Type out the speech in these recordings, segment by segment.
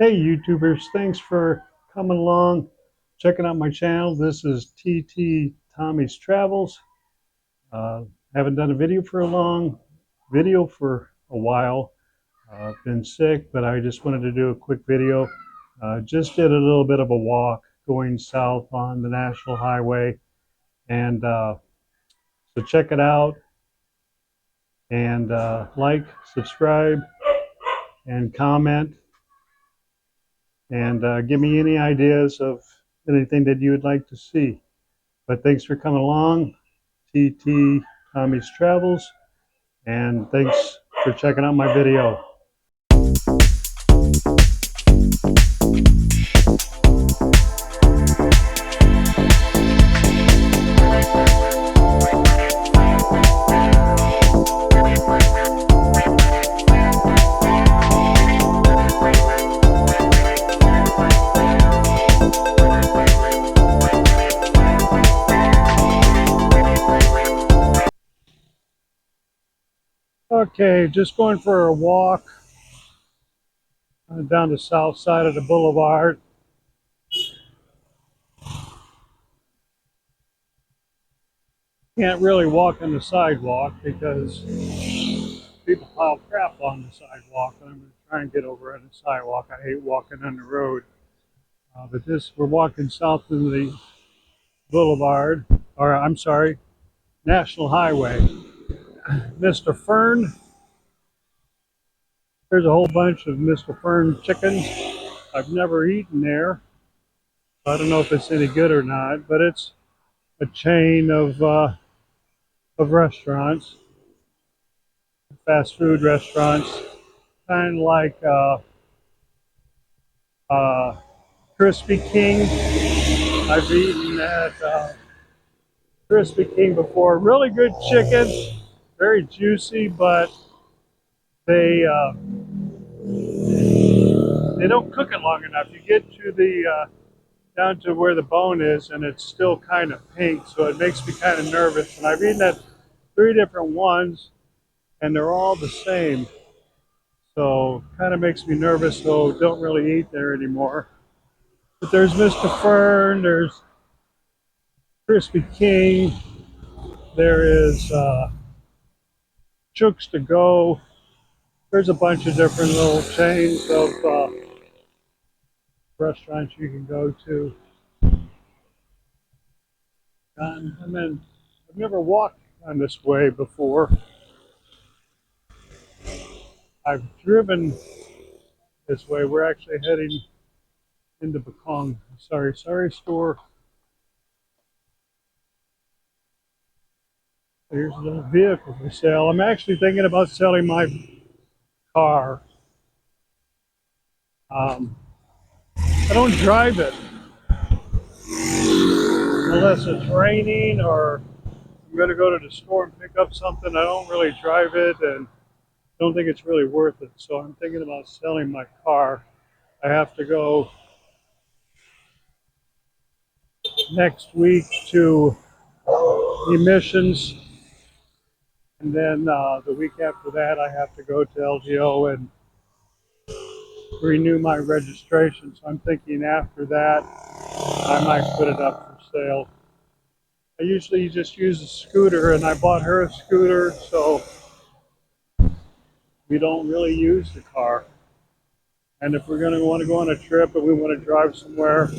Hey YouTubers, thanks for coming along, checking out my channel. This is TT Tommy's Travels. Uh, haven't done a video for a while. Been sick, but I just wanted to do a quick video. Just did a little bit of a walk going south on the National Highway, and so check it out and like, subscribe, and comment. And give me any ideas of anything that you would like to see. But thanks for coming along, TT Tommy's Travels, and thanks for checking out my video. Okay, just going for a walk down the south side of the boulevard. Can't really walk on the sidewalk because people pile crap on the sidewalk, and I'm going to try and get over on the sidewalk. I hate walking on the road. But we're walking south in the boulevard, or I'm sorry, National Highway. Mr. Fern, there's a whole bunch of Mr. Fern chickens. I've never eaten there. I don't know if it's any good or not, but it's a chain of restaurants, fast food restaurants, kind of like Krispy King. I've eaten at Krispy King before. Really good chicken, very juicy, but they they don't cook it long enough. You get to the down to where the bone is, and it's still kind of pink, so it makes me kind of nervous. And I've eaten at 3 different ones, and they're all the same. So kind of makes me nervous, so don't really eat there anymore. But there's Mr. Fern, there's Krispy King, there is Chooks to Go. There's a bunch of different little chains of restaurants you can go to. And then I've never walked on this way before. I've driven this way. We're actually heading into Bacong. Sorry store. Here's the vehicle for sale. I'm actually thinking about selling my car. I don't drive it unless it's raining or I'm going to go to the store and pick up something. I don't really drive it and don't think it's really worth it. So I'm thinking about selling my car. I have to go next week to emissions, and then the week after that I have to go to LGO and renew my registration. So I'm thinking after that I might put it up for sale. I usually just use a scooter, and I bought her a scooter, so we don't really use the car. And if we're going to want to go on a trip and we want to drive somewhere,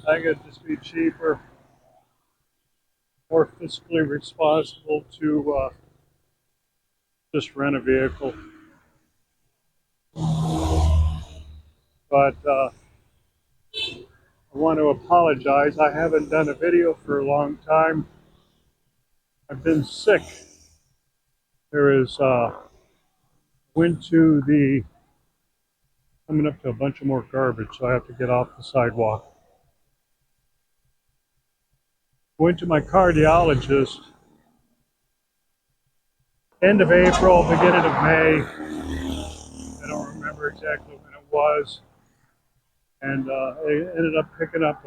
I think it'd just be cheaper, more fiscally responsible to just rent a vehicle. But I want to apologize. I haven't done a video for a long time. I've been sick. There is went to the coming up to a bunch of more garbage, so I have to get off the sidewalk. Went to my cardiologist end of April, beginning of May. I don't remember exactly when it was. And I ended up picking up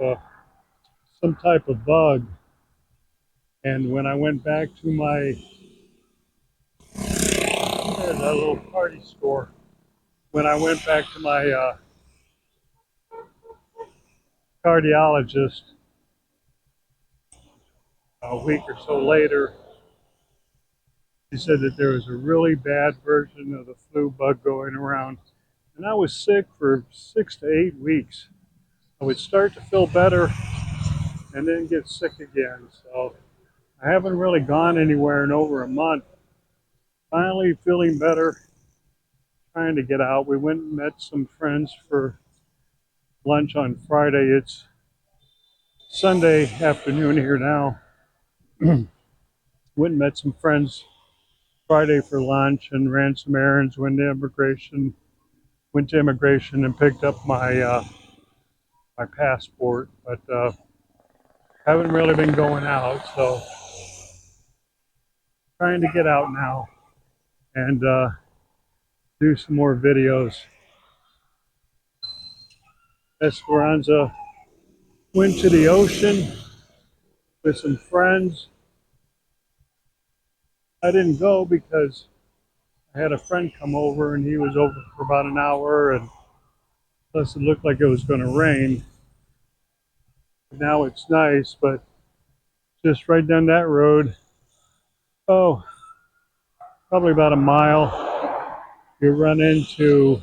some type of bug. And when I went back to there's that little party store. When I went back to my cardiologist a week or so later. He said that there was a really bad version of the flu bug going around. And I was sick for 6 to 8 weeks. I would start to feel better and then get sick again. So I haven't really gone anywhere in over a month. Finally feeling better, trying to get out. We went and met some friends for lunch on Friday. It's Sunday afternoon here now. Went and met some friends Friday for lunch and ran some errands, went to immigration and picked up my passport, but haven't really been going out, so trying to get out now and do some more videos. Esperanza went to the ocean with some friends. I didn't go because I had a friend come over and he was over for about an hour, and plus it looked like it was going to rain. Now it's nice, but just right down that road, oh, probably about a mile, you run into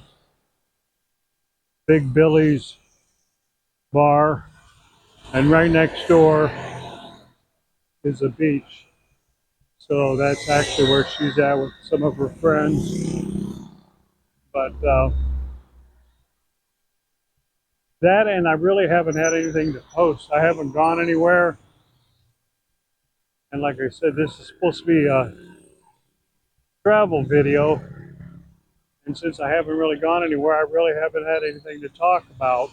Big Billy's bar, and right next door is a beach. So that's actually where she's at with some of her friends. But that, and I really haven't had anything to post. I haven't gone anywhere. And like I said, this is supposed to be a travel video. And since I haven't really gone anywhere, I really haven't had anything to talk about.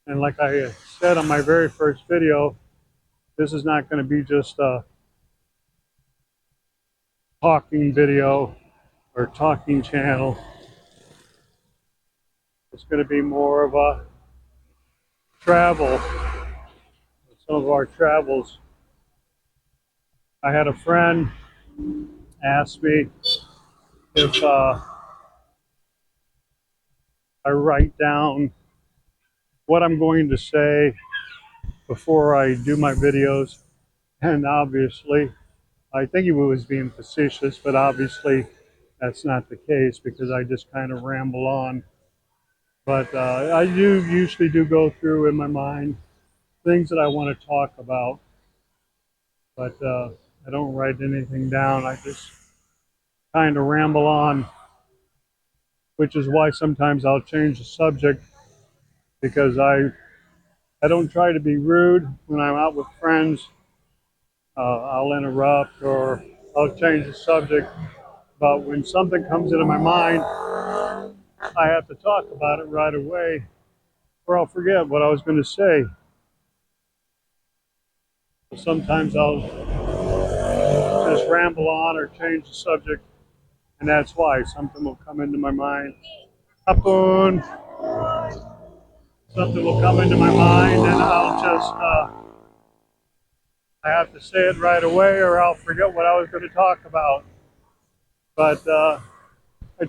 And like I said on my very first video, this is not going to be just a talking video or talking channel. It's going to be more of a travel, some of our travels. I had a friend ask me if I write down what I'm going to say before I do my videos. And obviously, I think he was being facetious, but obviously that's not the case because I just kind of ramble on. But I usually do go through in my mind things that I want to talk about, but I don't write anything down. I just kind of ramble on, which is why sometimes I'll change the subject because I don't try to be rude when I'm out with friends. I'll interrupt or I'll change the subject. But when something comes into my mind, I have to talk about it right away or I'll forget what I was going to say. Sometimes I'll just ramble on or change the subject, and that's why something will come into my mind. Hapon! Something will come into my mind, and I'll just, I have to say it right away or I'll forget what I was going to talk about. But I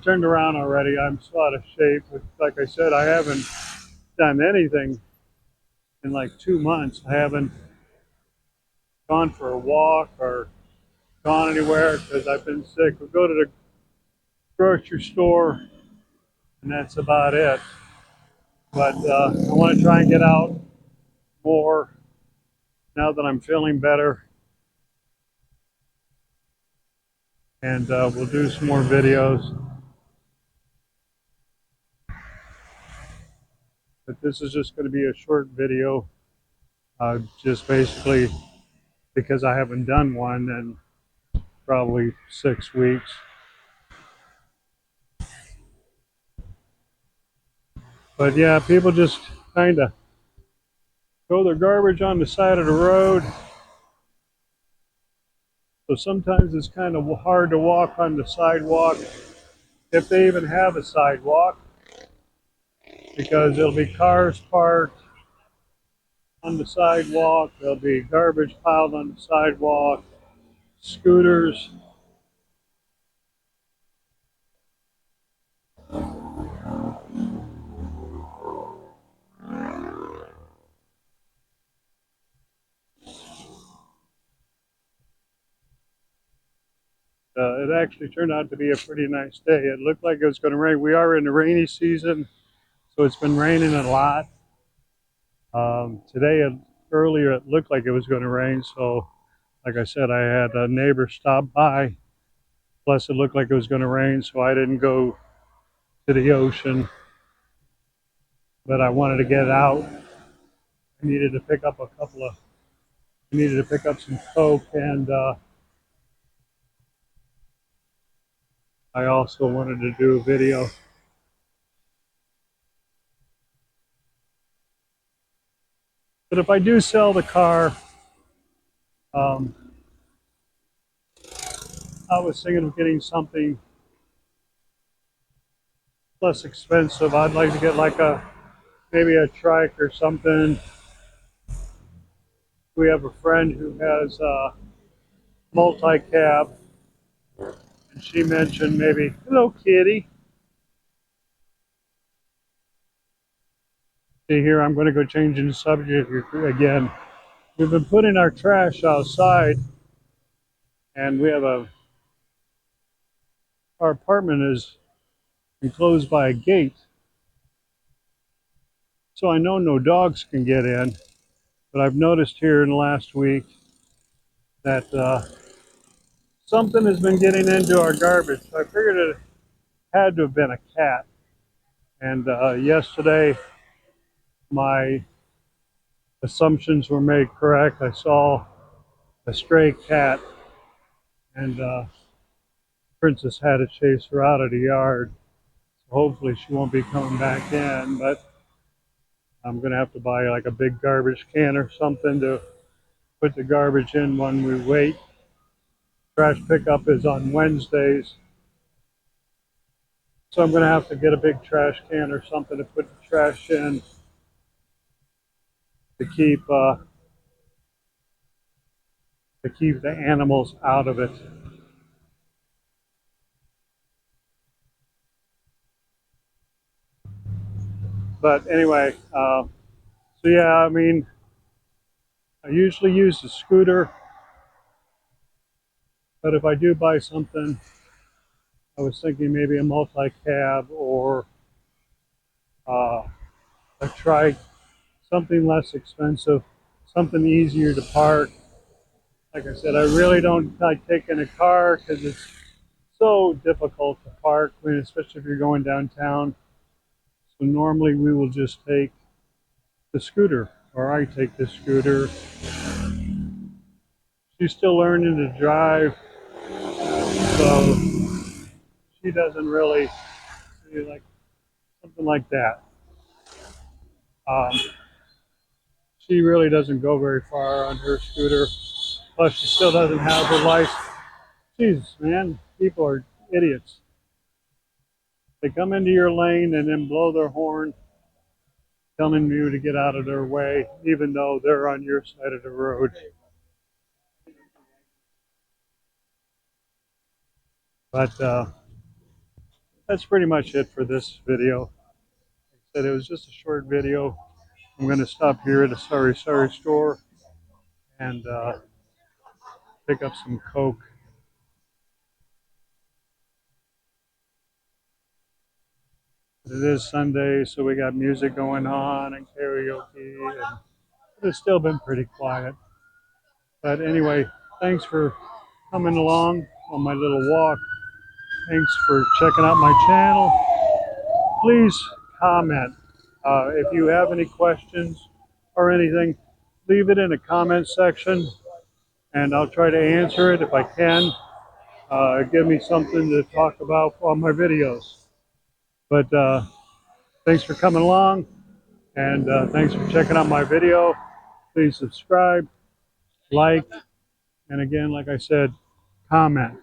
turned around already. I'm so out of shape. Like I said, I haven't done anything in like 2 months. I haven't gone for a walk or gone anywhere because I've been sick. We'll go to the grocery store, and that's about it. But I want to try and get out more now that I'm feeling better. And we'll do some more videos. But this is just going to be a short video, just basically because I haven't done one in probably 6 weeks. But yeah, people just kind of throw their garbage on the side of the road. So sometimes it's kind of hard to walk on the sidewalk, if they even have a sidewalk, because there'll be cars parked on the sidewalk, there'll be garbage piled on the sidewalk, scooters. It actually turned out to be a pretty nice day. It looked like it was going to rain. We are in the rainy season, so it's been raining a lot. Today, earlier, it looked like it was going to rain. So, like I said, I had a neighbor stop by. Plus, it looked like it was going to rain, so I didn't go to the ocean. But I wanted to get out. I needed to pick up I needed to pick up some Coke, and I also wanted to do a video. But if I do sell the car, um, I was thinking of getting something less expensive. I'd like to get like maybe a trike or something. We have a friend who has a multi-cab, and she mentioned maybe, hello kitty. See here, I'm going to go changing the subject again. We've been putting our trash outside, and our apartment is enclosed by a gate. So I know no dogs can get in, but I've noticed here in the last week that something has been getting into our garbage. So I figured it had to have been a cat. And yesterday, my assumptions were made correct. I saw a stray cat, and Princess had to chase her out of the yard. So hopefully she won't be coming back in, but I'm going to have to buy like a big garbage can or something to put the garbage in when we wait. Trash pickup is on Wednesdays, so I'm going to have to get a big trash can or something to put the trash in to keep the animals out of it. But anyway, so yeah, I mean, I usually use the scooter, but if I do buy something, I was thinking maybe a multi-cab or uh, a trike, something less expensive, something easier to park. Like I said, I really don't like taking a car because it's so difficult to park, especially if you're going downtown. So normally we will just take the scooter, or I take the scooter. She's still learning to drive, so she doesn't really like something like that. Um, she really doesn't go very far on her scooter. Plus, she still doesn't have her license. Jesus, man, people are idiots. They come into your lane and then blow their horn, telling you to get out of their way, even though they're on your side of the road. But that's pretty much it for this video. Like I said, it was just a short video. I'm going to stop here at a Sorry Sorry store and pick up some Coke. It is Sunday, so we got music going on and karaoke, and it's still been pretty quiet. But anyway, thanks for coming along on my little walk. Thanks for checking out my channel. Please comment. If you have any questions or anything, leave it in the comment section and I'll try to answer it if I can. Give me something to talk about on my videos. But thanks for coming along, and thanks for checking out my video. Please subscribe, like, and again, like I said, comment.